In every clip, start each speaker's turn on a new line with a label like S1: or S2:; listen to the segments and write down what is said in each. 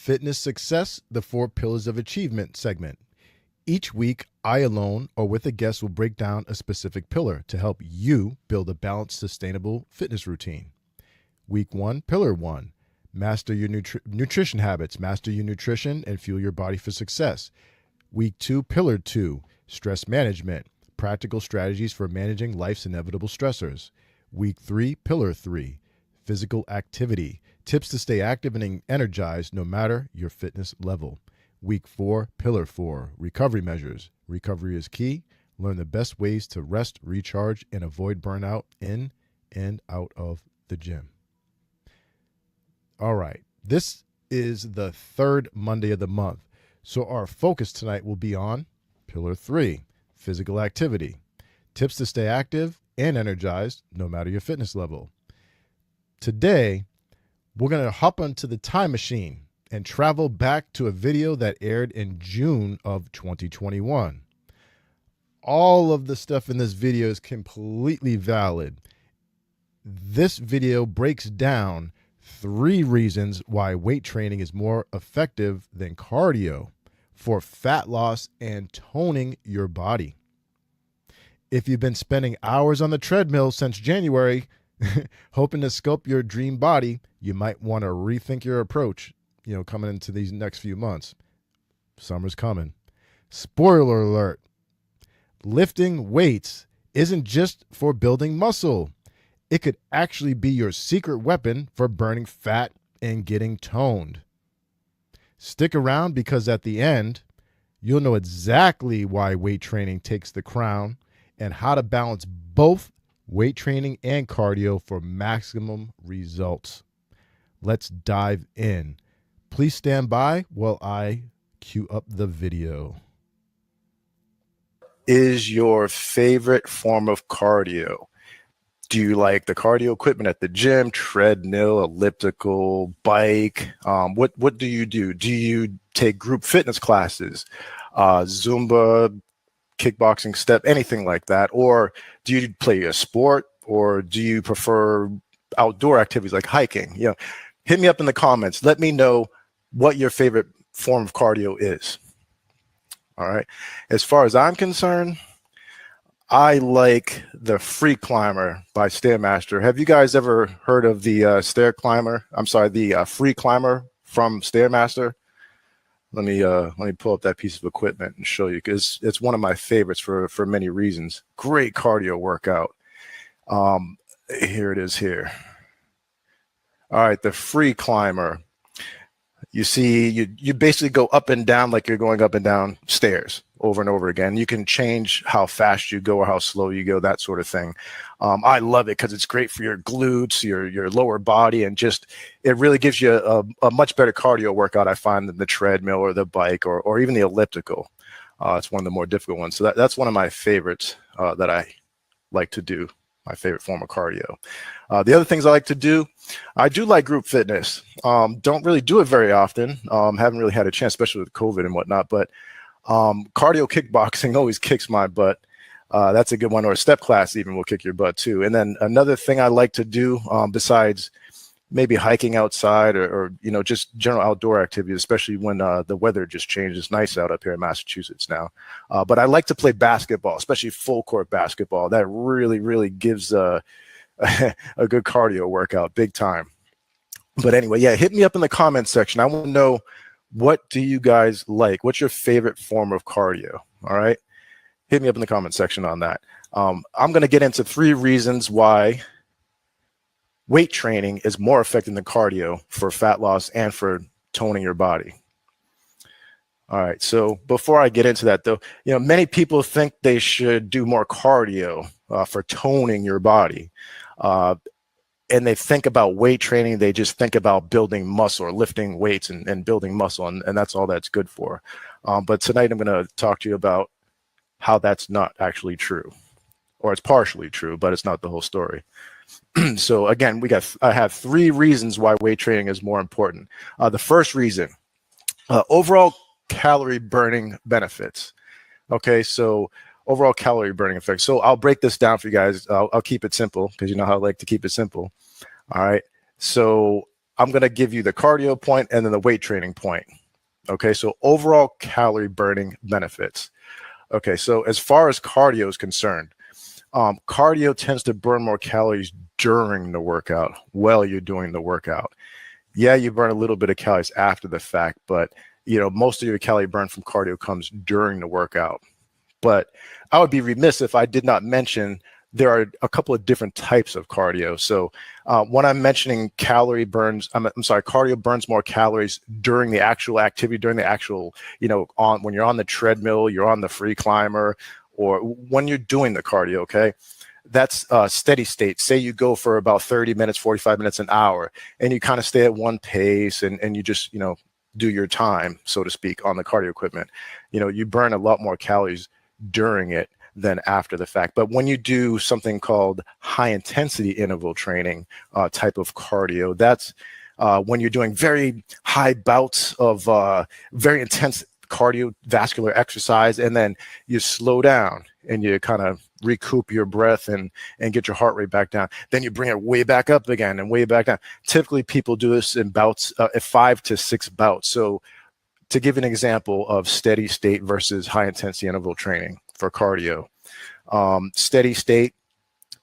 S1: Fitness Success, the 4 Pillars of Achievement segment. Each week, I alone or with a guest will break down a specific pillar to help you build a balanced, sustainable fitness routine. Week 1, Pillar 1. Master your nutrition habits. Master your nutrition and fuel your body for success. Week 2, Pillar 2. Stress management. Practical strategies for managing life's inevitable stressors. Week 3, Pillar 3. Physical activity. Tips to stay active and energized no matter your fitness level. Week 4, Pillar 4. Recovery measures. Recovery is key. Learn the best ways to rest, recharge, and avoid burnout in and out of the gym. All right. This is the third Monday of the month. So our focus tonight will be on Pillar 3, physical activity. Tips to stay active and energized no matter your fitness level. Today, we're going to hop onto the time machine and travel back to a video that aired in June of 2021. All of the stuff in this video is completely valid. This video breaks down 3 reasons why weight training is more effective than cardio for fat loss and toning your body. If you've been spending hours on the treadmill since January, hoping to sculpt your dream body, you might want to rethink your approach, coming into these next few months. Summer's coming. Spoiler alert. Lifting weights isn't just for building muscle. It could actually be your secret weapon for burning fat and getting toned. Stick around because at the end, you'll know exactly why weight training takes the crown and how to balance both weight training and cardio for maximum results. Let's dive in. Please stand by while I cue up the video.
S2: Is your favorite form of cardio? Do you like the cardio equipment at the gym, treadmill, elliptical, bike? What do you do? Do you take group fitness classes, Zumba, kickboxing, step, anything like that? Or do you play a sport, or do you prefer outdoor activities like hiking? Hit me up in the comments. Let me know what your favorite form of cardio is. All right. As far as I'm concerned, I like the Free Climber by Stairmaster. Have you guys ever heard of the the Free Climber from Stairmaster? Let me pull up that piece of equipment and show you, because it's one of my favorites for many reasons. Great cardio workout. Here it is here. All right, the Free Climber. You see, you basically go up and down like you're going up and down stairs over and over again. You can change how fast you go or how slow you go, that sort of thing. I love it because it's great for your glutes, your lower body, and just it really gives you a much better cardio workout, I find, than the treadmill or the bike or even the elliptical. It's one of the more difficult ones. So that's one of my favorites that I like to do. My favorite form of cardio. The other things I like to do, I do like group fitness. Don't really do it very often. Haven't really had a chance, especially with COVID and whatnot. But cardio kickboxing always kicks my butt. That's a good one. Or a step class even will kick your butt too. And then another thing I like to do, besides maybe hiking outside or just general outdoor activities, especially when the weather just changed. It's nice out up here in Massachusetts now. But I like to play basketball, especially full court basketball. That really gives a good cardio workout, big time. But anyway, yeah, hit me up in the comments section. I want to know, what do you guys like? What's your favorite form of cardio? All right. Hit me up in the comment section on that. I'm going to get into 3 reasons why weight training is more effective than cardio for fat loss and for toning your body. All right. So before I get into that, though, many people think they should do more cardio for toning your body. And they think about weight training. They just think about building muscle or lifting weights and building muscle. And that's all that's good for. But tonight I'm going to talk to you about how that's not actually true, or it's partially true, but it's not the whole story. So again, I have 3 reasons why weight training is more important. The first reason, overall calorie burning benefits. Okay, so overall calorie burning effects. So I'll break this down for you guys. I'll keep it simple because you know how I like to keep it simple. All right. So I'm going to give you the cardio point and then the weight training point. Okay, so overall calorie burning benefits. Okay, so as far as cardio is concerned, cardio tends to burn more calories during the workout while you're doing the workout. Yeah, you burn a little bit of calories after the fact, but most of your calorie burn from cardio comes during the workout. But I would be remiss if I did not mention there are a couple of different types of cardio. So when I'm mentioning calorie burns, I'm sorry, cardio burns more calories during the actual activity, during the actual, when you're on the treadmill, you're on the free climber, or when you're doing the cardio, okay? That's steady state. Say you go for about 30 minutes, 45 minutes, an hour, and you kind of stay at one pace and you just, do your time, so to speak, on the cardio equipment. You burn a lot more calories during it than after the fact. But when you do something called high intensity interval training type of cardio, that's when you're doing very high bouts of very intense cardiovascular exercise, and then you slow down and you kind of recoup your breath and get your heart rate back down. Then you bring it way back up again and way back down. Typically people do this in bouts, 5 to 6 bouts. So to give an example of steady state versus high intensity interval training for cardio, steady state,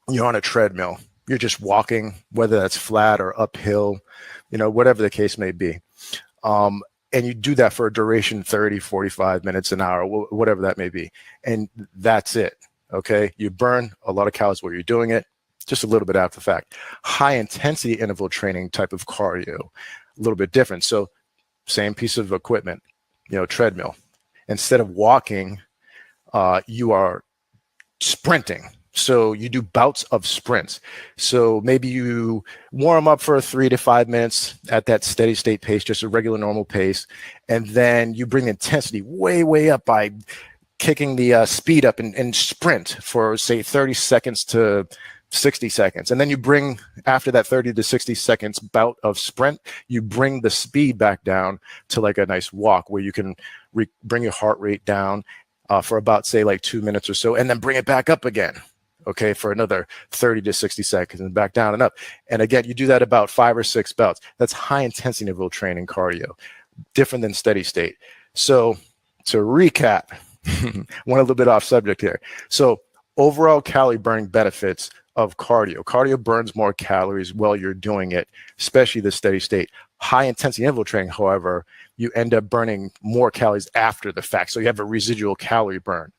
S2: you're on a treadmill, you're just walking, whether that's flat or uphill, whatever the case may be. And you do that for a duration, 30, 45 minutes, an hour, whatever that may be. And that's it. Okay. You burn a lot of calories while you're doing it, just a little bit after the fact. High intensity interval training type of cardio, a little bit different. So same piece of equipment, treadmill. Instead of walking, you are sprinting. So you do bouts of sprints. So maybe you warm up for 3 to 5 minutes at that steady state pace, just a regular normal pace. And then you bring the intensity way, way up by kicking the speed up and sprint for, say, 30 seconds to 60 seconds. And then you bring, after that 30 to 60 seconds bout of sprint, you bring the speed back down to like a nice walk where you can bring your heart rate down for about, say, like 2 minutes or so, and then bring it back up again. Okay, for another 30 to 60 seconds and back down and up. And again, you do that about 5 or 6 bouts. That's high intensity interval training cardio, different than steady state. So to recap, went a little bit off subject here. So overall calorie burning benefits of cardio. Cardio burns more calories while you're doing it, especially the steady state. High intensity interval training, however, you end up burning more calories after the fact. So you have a residual calorie burn.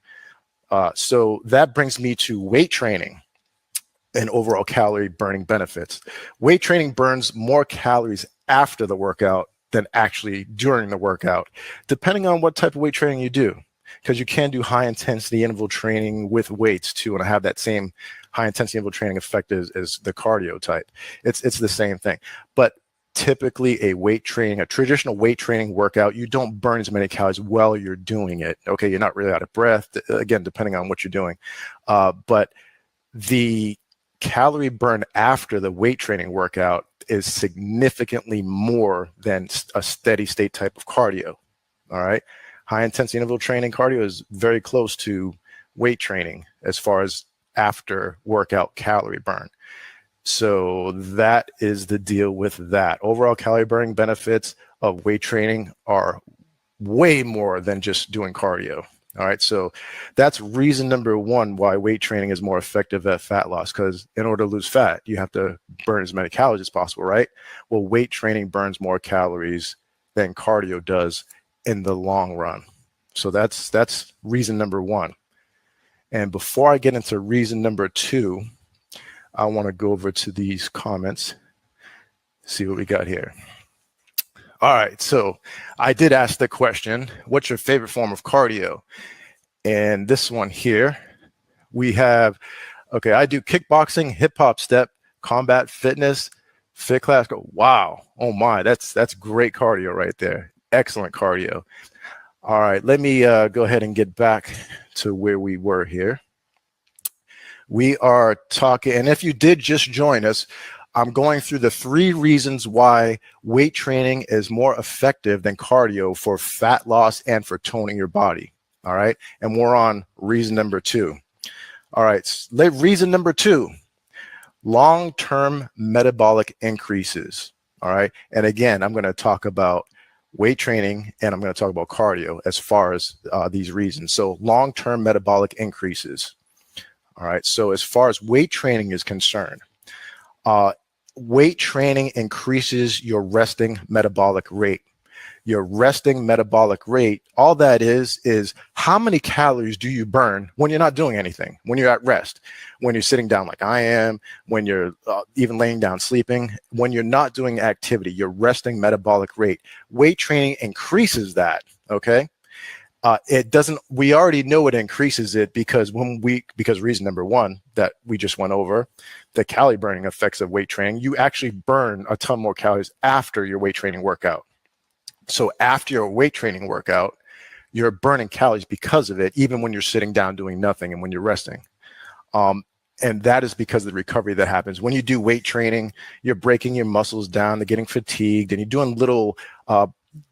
S2: So that brings me to weight training and overall calorie burning benefits. Weight training burns more calories after the workout than actually during the workout, depending on what type of weight training you do, because you can do high intensity interval training with weights too, and have that same high intensity interval training effect as the cardio type. It's the same thing. But typically a traditional weight training workout, you don't burn as many calories while you're doing it. Okay, you're not really out of breath, again, depending on what you're doing. But the calorie burn after the weight training workout is significantly more than a steady state type of cardio. All right, high intensity interval training cardio is very close to weight training as far as after workout calorie burn. So that is the deal with that. Overall calorie burning benefits of weight training are way more than just doing cardio. All right, so that's reason number one why weight training is more effective at fat loss, because in order to lose fat, you have to burn as many calories as possible, right? Well, weight training burns more calories than cardio does in the long run. So that's reason number one. And before I get into reason number two, I want to go over to these comments, see what we got here. All right, so I did ask the question, what's your favorite form of cardio? And this one here, we have, okay, I do kickboxing, hip hop step, combat fitness, fit class. Wow, oh my, that's great cardio right there. Excellent cardio. All right, let me go ahead and get back to where we were here. We are talking, and if you did just join us, I'm going through the 3 reasons why weight training is more effective than cardio for fat loss and for toning your body. All right, and we're on reason number 2. All right, reason number 2, long-term metabolic increases. All right. And again, I'm going to talk about weight training and I'm going to talk about cardio as far as these reasons. So long-term metabolic increases. All right. So as far as weight training is concerned, weight training increases your resting metabolic rate. Your resting metabolic rate, all that is how many calories do you burn when you're not doing anything, when you're at rest, when you're sitting down like I am, when you're even laying down sleeping, when you're not doing activity, your resting metabolic rate. Weight training increases that, okay? It doesn't, we already know it increases it because because reason number one that we just went over, the calorie burning effects of weight training, you actually burn a ton more calories after your weight training workout. So after your weight training workout, you're burning calories because of it, even when you're sitting down doing nothing and when you're resting. And that is because of the recovery that happens. When you do weight training, you're breaking your muscles down, they're getting fatigued, and you're doing little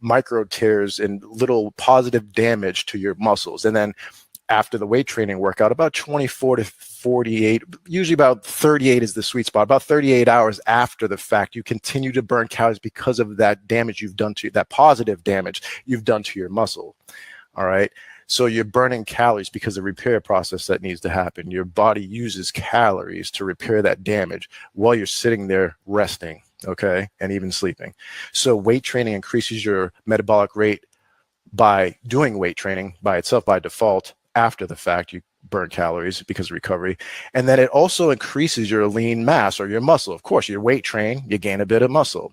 S2: micro tears and little positive damage to your muscles. And then after the weight training workout, about 24 to 48, usually about 38 is the sweet spot. About 38 hours after the fact, you continue to burn calories because of that damage you've done to that positive damage you've done to your muscle. All right. So you're burning calories because of the repair process that needs to happen. Your body uses calories to repair that damage while you're sitting there resting, okay, and even sleeping. So weight training increases your metabolic rate by doing weight training by itself by default. After the fact, you burn calories because of recovery. And then it also increases your lean mass or your muscle. Of course, you weight train, you gain a bit of muscle.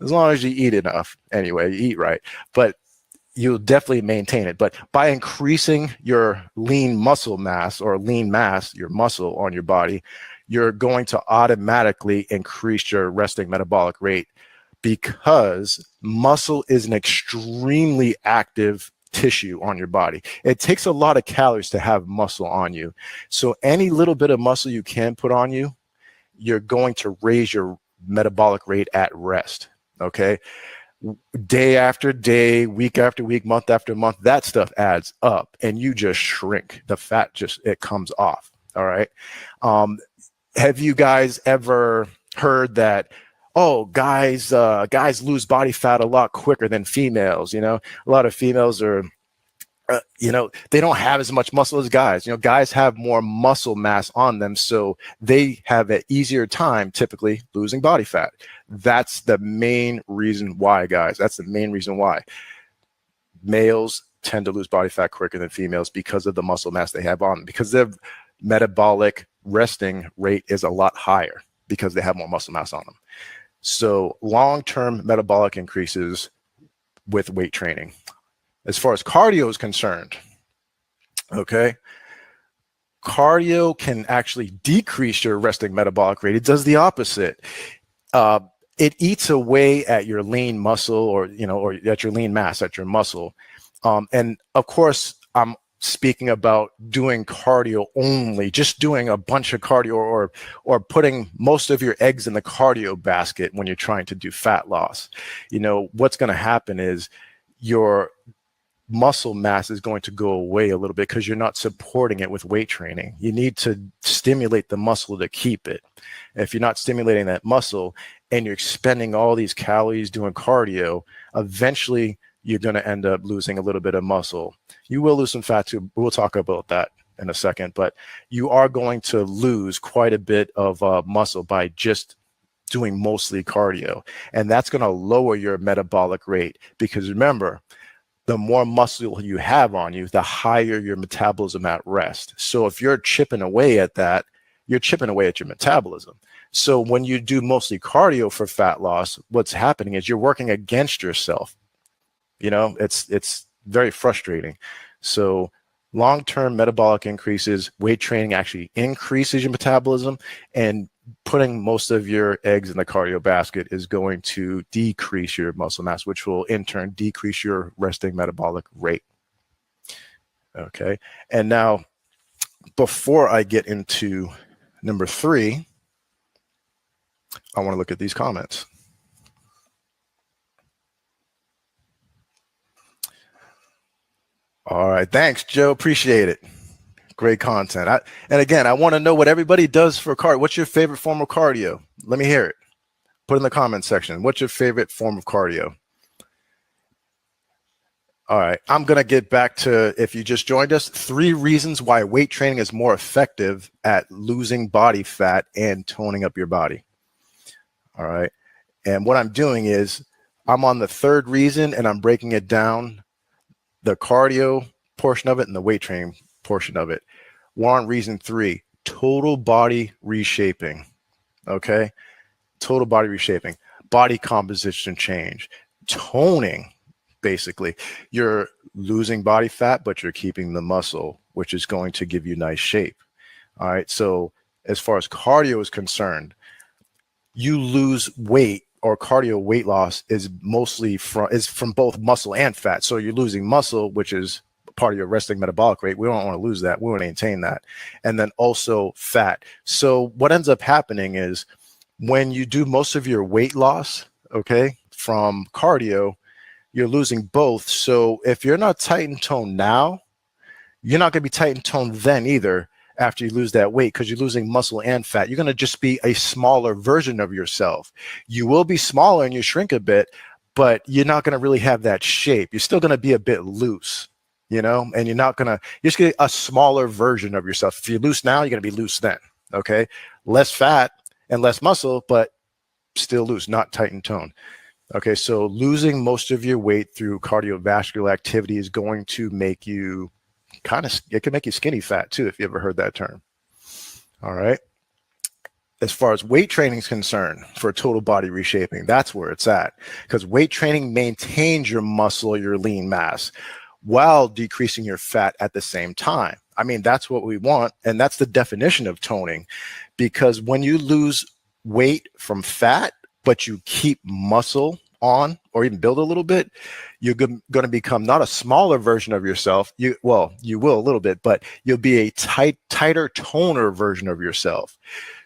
S2: As long as you eat enough, anyway, you eat right. But you'll definitely maintain it. But by increasing your lean muscle mass or lean mass, your muscle on your body, you're going to automatically increase your resting metabolic rate because muscle is an extremely active tissue on your body. It takes a lot of calories to have muscle on you. So any little bit of muscle you can put on you, you're going to raise your metabolic rate at rest, okay? Day after day, week after week, month after month, that stuff adds up and you just shrink. The fat it comes off, all right? Have you guys ever heard that, oh, guys lose body fat a lot quicker than females? You know, a lot of females are, they don't have as much muscle as guys. You know, guys have more muscle mass on them, so they have an easier time typically losing body fat. That's the main reason why, guys. That's the main reason why males tend to lose body fat quicker than females because of the muscle mass they have on them, because their metabolic resting rate is a lot higher because they have more muscle mass on them. So long-term metabolic increases with weight training. As far as cardio is concerned, okay, cardio can actually decrease your resting metabolic rate. It does the opposite. It eats away at your lean muscle or at your lean mass, at your muscle. And of course, I'm speaking about doing cardio only, just doing a bunch of cardio or putting most of your eggs in the cardio basket when you're trying to do fat loss. You know, what's going to happen is your muscle mass is going to go away a little bit because you're not supporting it with weight training. You need to stimulate the muscle to keep it. If you're not stimulating that muscle and you're expending all these calories doing cardio, eventually you're going to end up losing a little bit of muscle. You will lose some fat too. We'll talk about that in a second, but you are going to lose quite a bit of muscle by just doing mostly cardio. And that's going to lower your metabolic rate because remember, the more muscle you have on you, the higher your metabolism at rest. So if you're chipping away at that, you're chipping away at your metabolism. So when you do mostly cardio for fat loss, what's happening is you're working against yourself. You know, it's very frustrating. So long-term metabolic increases, weight training actually increases your metabolism, and putting most of your eggs in the cardio basket is going to decrease your muscle mass, which will in turn decrease your resting metabolic rate. Okay. And now, before I get into number 3, I want to look at these comments. All right. Thanks, Joe. Appreciate it. Great content. And again, I want to know what everybody does for cardio. What's your favorite form of cardio? Let me hear it. Put in the comment section. What's your favorite form of cardio? All right, I'm going to get back to, if you just joined us, 3 reasons why weight training is more effective at losing body fat and toning up your body. All right, and what I'm doing is I'm on the 3rd reason and I'm breaking it down, the cardio portion of it and the weight training portion of it. We're on reason 3, total body reshaping. Okay, total body reshaping, body composition change, toning. Basically, you're losing body fat, but you're keeping the muscle, which is going to give you nice shape. All right. So as far as cardio is concerned, you lose weight, or cardio weight loss is mostly from both muscle and fat. So you're losing muscle, which is part of your resting metabolic rate. We don't want to lose that. We want to maintain that. And then also fat. So what ends up happening is when you do most of your weight loss, okay, from cardio, you're losing both. So if you're not tight and toned now, you're not going to be tight and toned then either after you lose that weight, because you're losing muscle and fat. You're going to just be a smaller version of yourself. You will be smaller and you shrink a bit, but you're not going to really have that shape. You're still going to be a bit loose, you know, and you're just get a smaller version of yourself. If you're loose now, you're going to be loose then. Okay. Less fat and less muscle, but still loose, not tight and toned. Okay, so losing most of your weight through cardiovascular activity is going to make you it can make you skinny fat too, if you ever heard that term. All right. As far as weight training is concerned, for total body reshaping, that's where it's at, because weight training maintains your muscle, your lean mass, while decreasing your fat at the same time. I mean, that's what we want, and that's the definition of toning, because when you lose weight from fat, but you keep muscle on, or even build a little bit, you're going to become not a smaller version of yourself. You will a little bit, but you'll be a tighter toner version of yourself.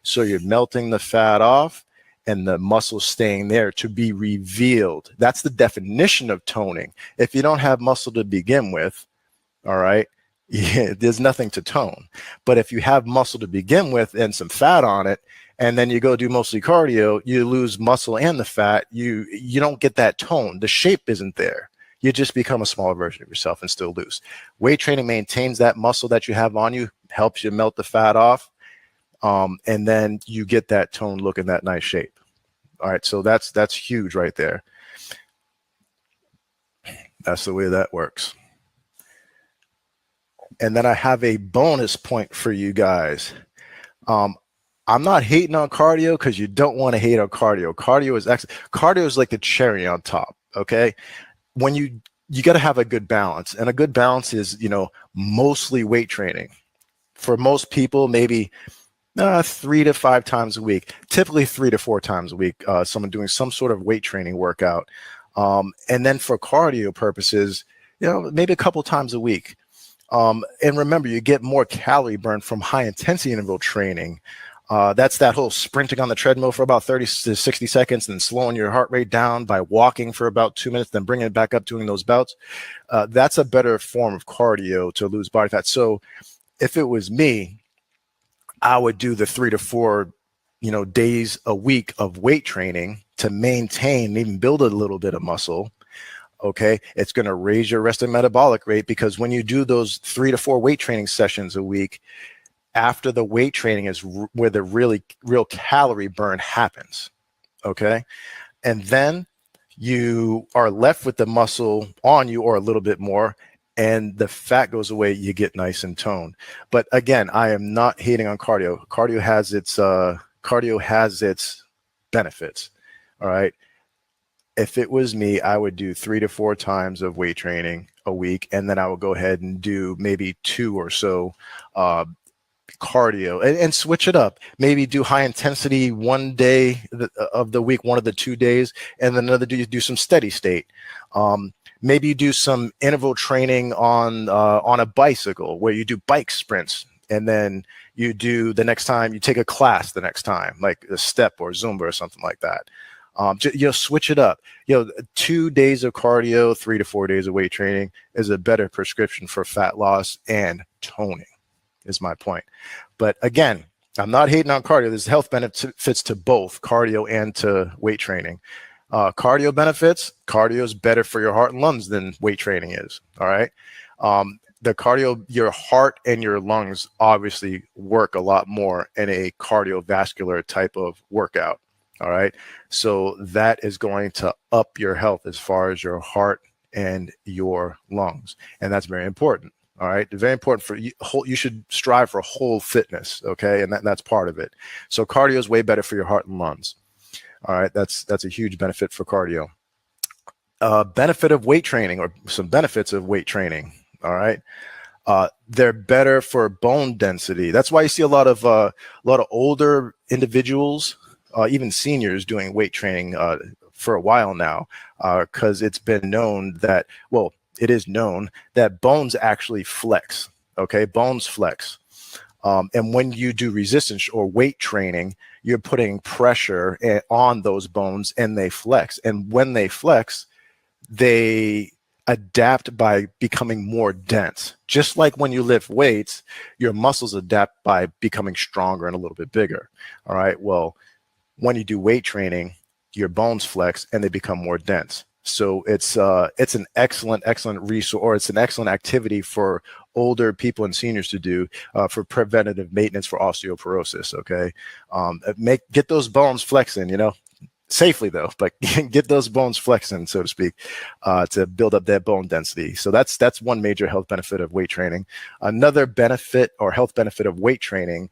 S2: So you're melting the fat off and the muscle staying there to be revealed. That's the definition of toning. If you don't have muscle to begin with, all right, there's nothing to tone. But if you have muscle to begin with and some fat on it, and then you go do mostly cardio, you lose muscle and the fat, you don't get that tone. The shape isn't there. You just become a smaller version of yourself and still lose. Weight training maintains that muscle that you have on you, helps you melt the fat off, and then you get that tone look and that nice shape. All right, so that's huge right there. That's the way that works. And then I have a bonus point for you guys. I'm not hating on cardio, because you don't want to hate on cardio. Cardio is excellent. Cardio is like the cherry on top. Okay. When you got to have a good balance, and a good balance is, mostly weight training. For most people, maybe 3 to 5 times a week, typically 3 to 4 times a week, someone doing some sort of weight training workout. And then for cardio purposes, maybe a couple times a week. And remember, you get more calorie burn from high intensity interval training. That's that whole sprinting on the treadmill for about 30 to 60 seconds and slowing your heart rate down by walking for about 2 minutes, then bringing it back up doing those bouts. That's a better form of cardio to lose body fat. So if it was me, I would do the 3 to 4, days a week of weight training to maintain, even build a little bit of muscle. Okay. It's going to raise your resting metabolic rate, because when you do those 3 to 4 weight training sessions a week, after the weight training is where the real calorie burn happens. Okay. And then you are left with the muscle on you, or a little bit more, and the fat goes away. You get nice and toned. But again, I am not hating on cardio. Cardio has its benefits. All right. If it was me, I would do 3 to 4 times of weight training a week, and then I would go ahead and do maybe 2 or so cardio, and switch it up. Maybe do high intensity one day of the week, one of the 2 days, and then another day you do some steady state. Maybe you do some interval training on a bicycle, where you do bike sprints, and then you do the next time you take a class the next time, like a step or Zumba or something like that. Switch it up. 2 days of cardio, 3 to 4 days of weight training is a better prescription for fat loss and toning, is my point. But again, I'm not hating on cardio. There's health benefits to both cardio and to weight training. Cardio benefits, cardio is better for your heart and lungs than weight training is. All right. The cardio, your heart and your lungs obviously work a lot more in a cardiovascular type of workout. All right. So that is going to up your health as far as your heart and your lungs. And that's very important. All right. Very important for you. You should strive for whole fitness. Okay. And that's part of it. So cardio is way better for your heart and lungs. All right. That's a huge benefit for cardio. Benefit of weight training, or some benefits of weight training. All right. They're better for bone density. That's why you see a lot of older individuals, even seniors, doing weight training for a while now, because it's been known that, well, it is known that bones actually flex. Okay, bones flex. And when you do resistance or weight training, you're putting pressure on those bones and they flex. And when they flex, they adapt by becoming more dense. Just like when you lift weights, your muscles adapt by becoming stronger and a little bit bigger. All right. Well, when you do weight training, your bones flex and they become more dense. So it's an excellent resource, or it's an excellent activity for older people and seniors to do for preventative maintenance for osteoporosis. Okay. Get those bones flexing, safely though, but get those bones flexing, so to speak, to build up that bone density. So that's one major health benefit of weight training. Another benefit or health benefit of weight training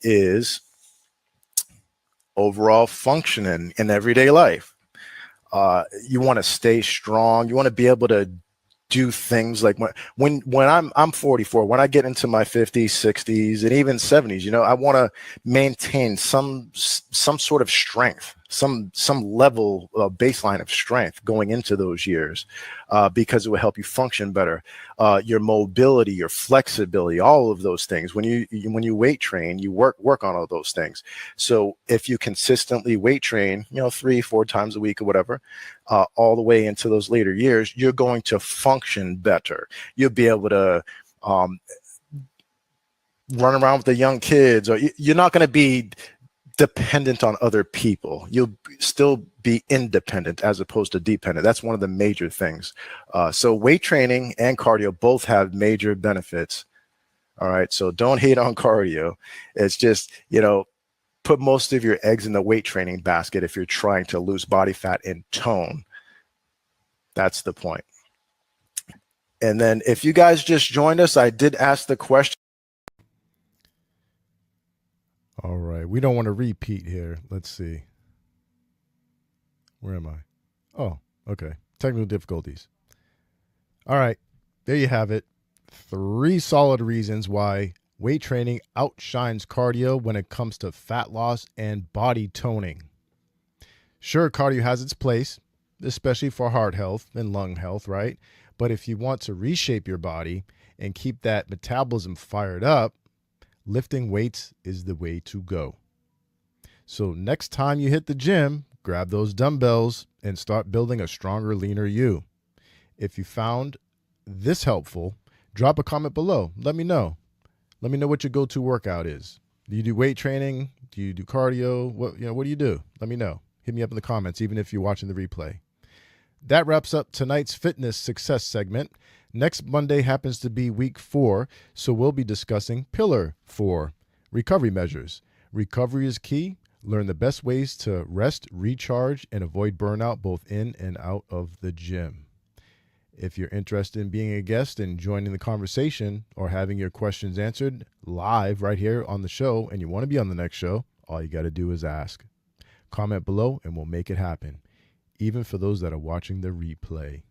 S2: is overall functioning in everyday life. You want to stay strong. You want to be able to do things like when I'm 44, when I get into my 50s, 60s, and even 70s, I want to maintain some sort of strength, some level of baseline of strength going into those years, because it will help you function better. Your mobility, your flexibility, all of those things. When you weight train, you work on all those things. So if you consistently weight train, 3-4 times a week or whatever, all the way into those later years, you're going to function better. You'll be able to run around with the young kids, or you're not going to be dependent on other people. You'll still be independent as opposed to dependent. That's one of the major things. So weight training and cardio both have major benefits. All right. So don't hate on cardio. It's just, put most of your eggs in the weight training basket if you're trying to lose body fat and tone. That's the point. And then if you guys just joined us, I did ask the question.
S1: All right. We don't want to repeat here. Let's see. Where am I? Oh, okay. Technical difficulties. All right. There you have it. 3 solid reasons why weight training outshines cardio when it comes to fat loss and body toning. Sure, cardio has its place, especially for heart health and lung health, right? But if you want to reshape your body and keep that metabolism fired up, lifting weights is the way to go. So next time you hit the gym, grab those dumbbells and start building a stronger, leaner you. If you found this helpful, drop a comment below. Let me know. Let me know what your go-to workout is. Do you do weight training? Do you do cardio? What do you do? Let me know. Hit me up in the comments, even if you're watching the replay. That wraps up tonight's fitness success segment. Next Monday happens to be week 4, so we'll be discussing Pillar 4, recovery measures. Recovery is key. Learn the best ways to rest, recharge, and avoid burnout both in and out of the gym. If you're interested in being a guest and joining the conversation or having your questions answered live right here on the show and you want to be on the next show, all you got to do is ask. Comment below and we'll make it happen, even for those that are watching the replay.